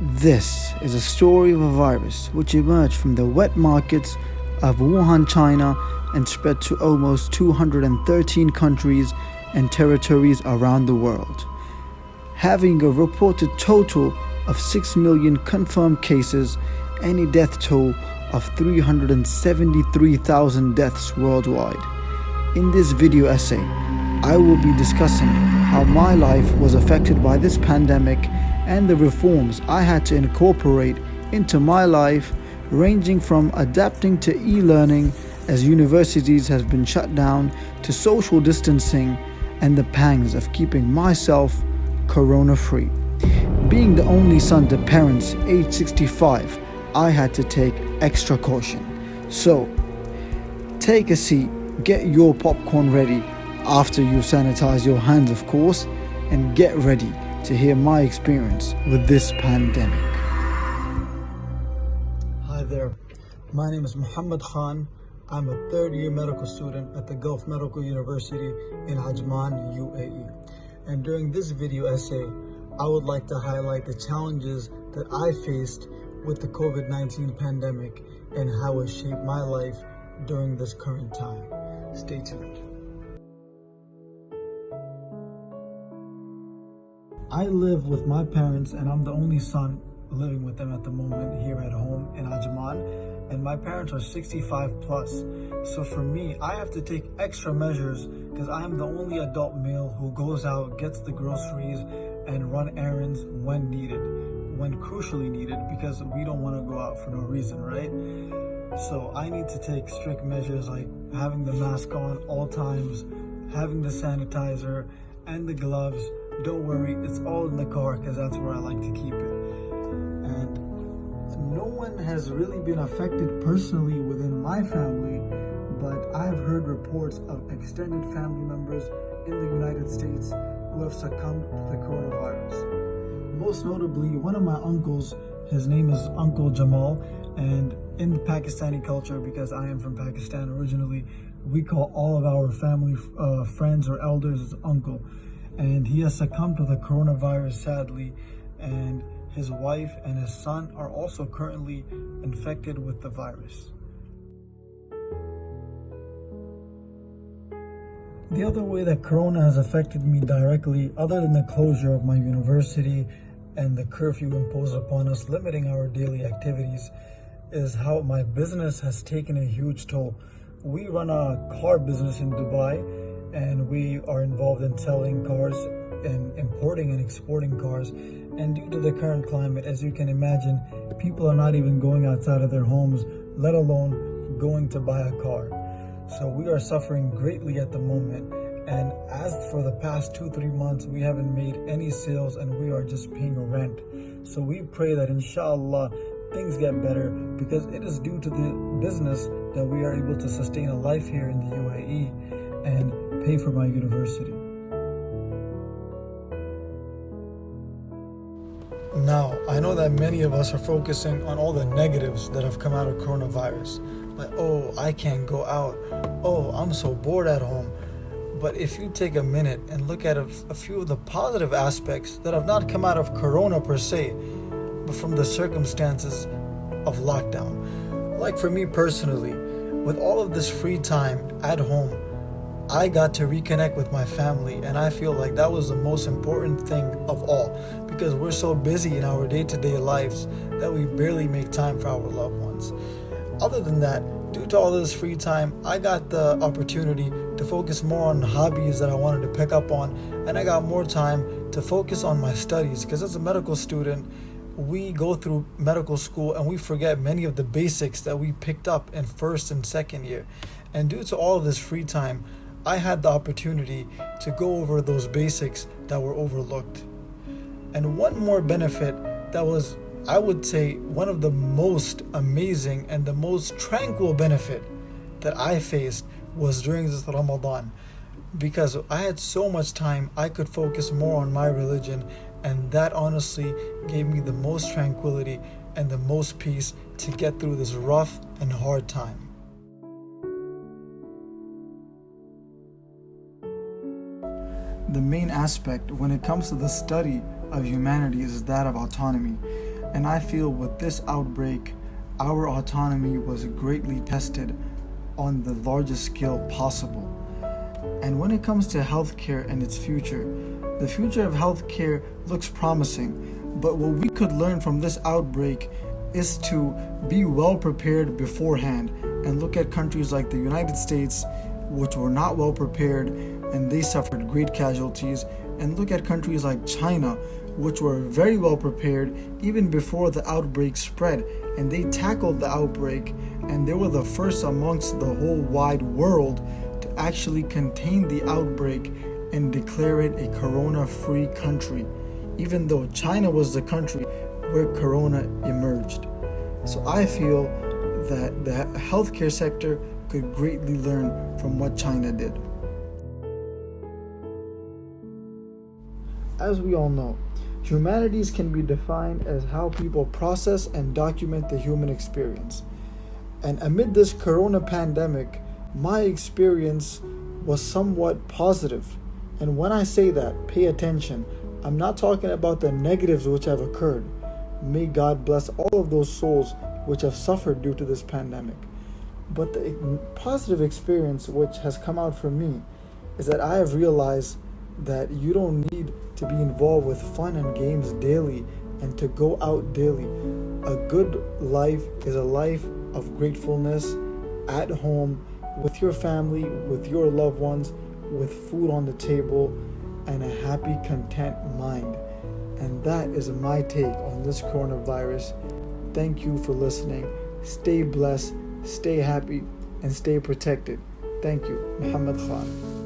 This is a story of a virus which emerged from the wet markets of Wuhan, China, and spread to almost 213 countries and territories around the world, having a reported total of 6 million confirmed cases and a death toll of 373,000 deaths worldwide. In this video essay, I will be discussing how my life was affected by this pandemic and the reforms I had to incorporate into my life, ranging from adapting to e-learning as universities have been shut down to social distancing and the pangs of keeping myself corona-free. Being the only son to parents age 65, I had to take extra caution. So, take a seat, get your popcorn ready, after you've sanitized your hands of course, and get ready to hear my experience with this pandemic. Hi there, my name is Muhammad Khan. I'm a third-year medical student at the Gulf Medical University in Ajman, UAE. And during this video essay, I would like to highlight the challenges that I faced with the Covid-19 pandemic and how it shaped my life during this current time. Stay tuned. I live with my parents and I'm the only son living with them at the moment here at home in Ajman, and my parents are 65 plus. So for me, I have to take extra measures because I am the only adult male who goes out, gets the groceries, and run errands when needed, when crucially needed, because we don't want to go out for no reason, right? So I need to take strict measures like having the mask on all times, having the sanitizer and the gloves. Don't worry, it's all in the car because that's where I like to keep it. And no one has really been affected personally within my family, but I have heard reports of extended family members in the United States who have succumbed to the coronavirus. Most notably, one of my uncles, his name is Uncle Jamal, and in the Pakistani culture, because I am from Pakistan originally, we call all of our family friends or elders as uncle. And he has succumbed to the coronavirus sadly, and his wife and his son are also currently infected with the virus. The other way that corona has affected me directly, other than the closure of my university and the curfew imposed upon us, limiting our daily activities, is how my business has taken a huge toll. We run a car business in Dubai, and we are involved in selling cars and importing and exporting cars. And due to the current climate, as you can imagine, people are not even going outside of their homes, let alone going to buy a car. So we are suffering greatly at the moment. And as for the past 2-3 months, we haven't made any sales and we are just paying rent. So we pray that inshallah things get better, because it is due to the business that we are able to sustain a life here in the UAE and pay for my university. Now, I know that many of us are focusing on all the negatives that have come out of coronavirus. Like, oh, I can't go out. Oh, I'm so bored at home. But if you take a minute and look at a few of the positive aspects that have not come out of corona per se, but from the circumstances of lockdown. Like for me personally, with all of this free time at home, I got to reconnect with my family, and I feel like that was the most important thing of all, because we're so busy in our day-to-day lives that we barely make time for our loved ones. Other than that, due to all this free time, I got the opportunity to focus more on hobbies that I wanted to pick up on, and I got more time to focus on my studies, because as a medical student, we go through medical school and we forget many of the basics that we picked up in first and second year. And due to all of this free time, I had the opportunity to go over those basics that were overlooked. And one more benefit that was, I would say, one of the most amazing and the most tranquil benefit that I faced was during this Ramadan, because I had so much time I could focus more on my religion, and that honestly gave me the most tranquility and the most peace to get through this rough and hard time. The main aspect when it comes to the study of humanity is that of autonomy. And I feel with this outbreak, our autonomy was greatly tested on the largest scale possible. And when it comes to healthcare and its future, the future of healthcare looks promising. But what we could learn from this outbreak is to be well prepared beforehand and look at countries like the United States, which were not well prepared and they suffered great casualties, and look at countries like China, which were very well prepared even before the outbreak spread, and they tackled the outbreak, and they were the first amongst the whole wide world to actually contain the outbreak and declare it a corona-free country, even though China was the country where corona emerged. So I feel that the healthcare sector could greatly learn from what China did. As we all know, humanities can be defined as how people process and document the human experience. And amid this corona pandemic, my experience was somewhat positive. And when I say that, pay attention. I'm not talking about the negatives which have occurred. May God bless all of those souls which have suffered due to this pandemic. But the positive experience which has come out for me is that I have realized that you don't need to be involved with fun and games daily and to go out daily. A good life is a life of gratefulness at home, with your family, with your loved ones, with food on the table, and a happy, content mind. And that is my take on this coronavirus. Thank you for listening. Stay blessed, stay happy, and stay protected. Thank you. Muhammad Khan.